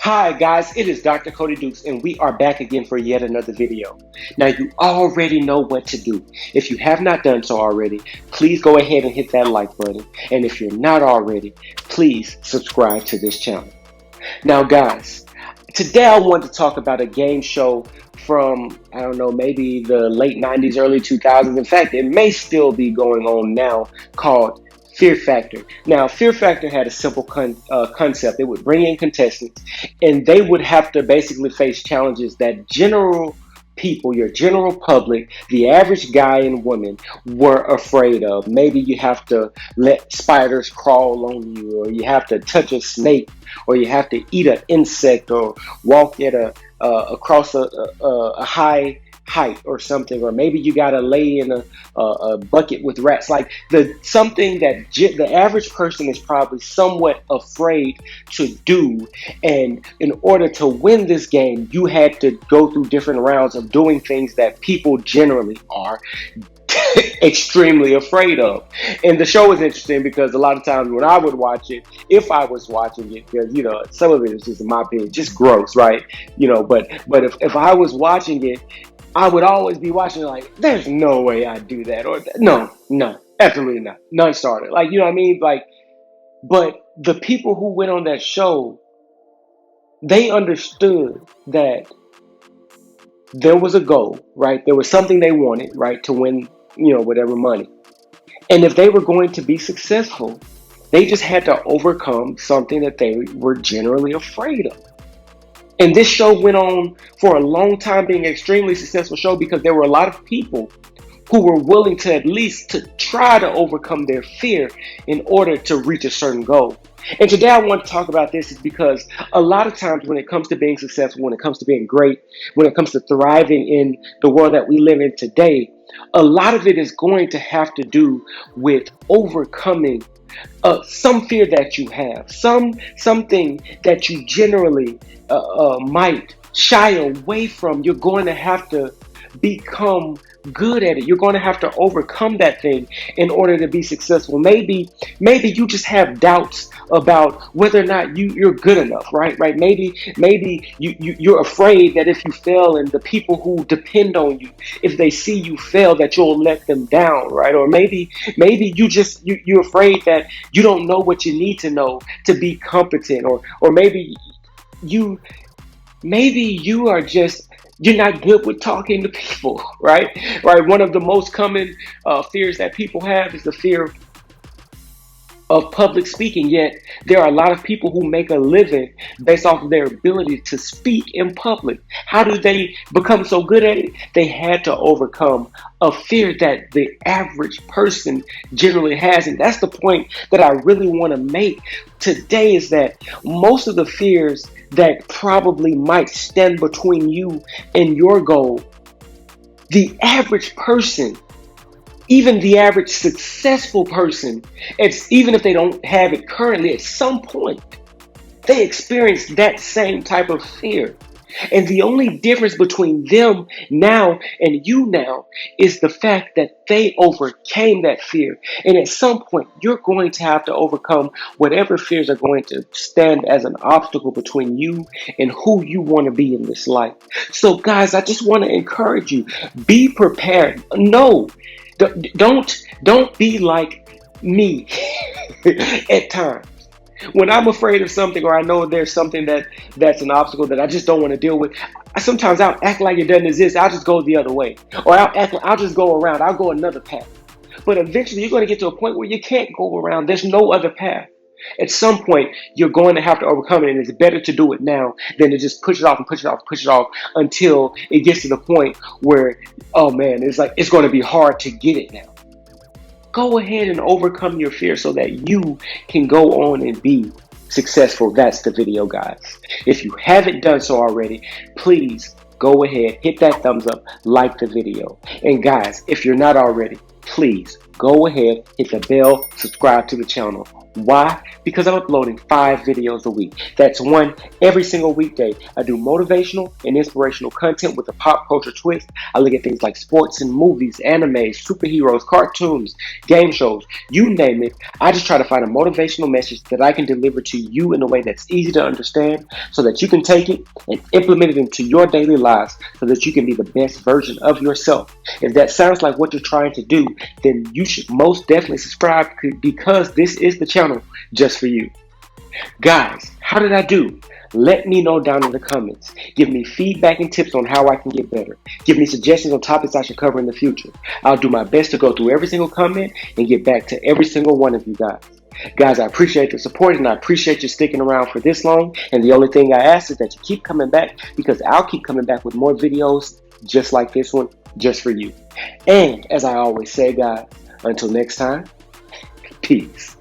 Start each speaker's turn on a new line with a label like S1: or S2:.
S1: Hi guys, it is Dr. Cody Dukes and we are back again for yet another video. Now you already know what to do. If you have not done so already, please go ahead and hit that like button. And if you're not already, please subscribe to this channel. Now guys, today I want to talk about a game show from, I don't know, maybe the late 90s, early 2000s. In fact, it may still be going on now, called Fear Factor. Now, Fear Factor had a simple concept. It would bring in contestants, and they would have to basically face challenges that general people, your general public, the average guy and woman were afraid of. Maybe you have to let spiders crawl on you, or you have to touch a snake, or you have to eat an insect, or walk at across a high height or something, or maybe you gotta lay in a bucket with rats. Like something that the average person is probably somewhat afraid to do. And in order to win this game, you had to go through different rounds of doing things that people generally are extremely afraid of. And the show is interesting because a lot of times when I would watch it, if I was watching it, because some of it is just, in my opinion, just gross, right? But if I was watching it, I would always be watching like, there's no way I'd do that, or no, absolutely not, non-starter. Like, you know what I mean? Like, but the people who went on that show, they understood that there was a goal, right? There was something they wanted, right, to win, whatever money. And if they were going to be successful, they just had to overcome something that they were generally afraid of. And this show went on for a long time, being an extremely successful show, because there were a lot of people who were willing to at least to try to overcome their fear in order to reach a certain goal. And today I want to talk about this is because a lot of times when it comes to being successful, when it comes to being great, when it comes to thriving in the world that we live in today, a lot of it is going to have to do with overcoming some fear that you have, something that you generally might shy away from. You're going to have to become good at it. You're going to have to overcome that thing in order to be successful. Maybe you just have doubts about whether or not you're good enough, right? Maybe you're afraid that if you fail, and the people who depend on you, if they see you fail, that you'll let them down, right? Or maybe you're afraid that you don't know what you need to know to be competent, or maybe you are just, you're not good with talking to people, right? One of the most common fears that people have is the fear of public speaking. Yet there are a lot of people who make a living based off of their ability to speak in public. How do they become so good at it? They had to overcome a fear that the average person generally has. And that's the point that I really want to make today, is that most of the fears that probably might stand between you and your goal, the average person, even the average successful person, even if they don't have it currently, at some point, they experience that same type of fear. And the only difference between them now and you now is the fact that they overcame that fear. And at some point, you're going to have to overcome whatever fears are going to stand as an obstacle between you and who you want to be in this life. So guys, I just want to encourage you, be prepared. No, don't be like me at times. When I'm afraid of something, or I know there's something that's an obstacle that I just don't want to deal with, sometimes I'll act like it doesn't exist. I'll just go the other way, or I'll just go around. I'll go another path. But eventually, you're going to get to a point where you can't go around. There's no other path. At some point, you're going to have to overcome it, and it's better to do it now than to just push it off and push it off and push it off until it gets to the point where, oh man, it's going to be hard to get it now. Go ahead and overcome your fear so that you can go on and be successful. That's the video, guys. If you haven't done so already, please go ahead, hit that thumbs up, like the video. And guys, if you're not already, please go ahead, hit the bell, subscribe to the channel. Why? Because I'm uploading 5 videos a week. That's one every single weekday. I do motivational and inspirational content with a pop culture twist. I look at things like sports and movies, anime, superheroes, cartoons, game shows, you name it. I just try to find a motivational message that I can deliver to you in a way that's easy to understand so that you can take it and implement it into your daily lives so that you can be the best version of yourself. If that sounds like what you're trying to do, then you should most definitely subscribe because this is the channel just for you. Guys, how did I do? Let me know down in the comments. Give me feedback and tips on how I can get better. Give me suggestions on topics I should cover in the future. I'll do my best to go through every single comment and get back to every single one of you guys. Guys, I appreciate the support and I appreciate you sticking around for this long. And the only thing I ask is that you keep coming back because I'll keep coming back with more videos just like this one, just for you. And as I always say, guys, until next time, peace.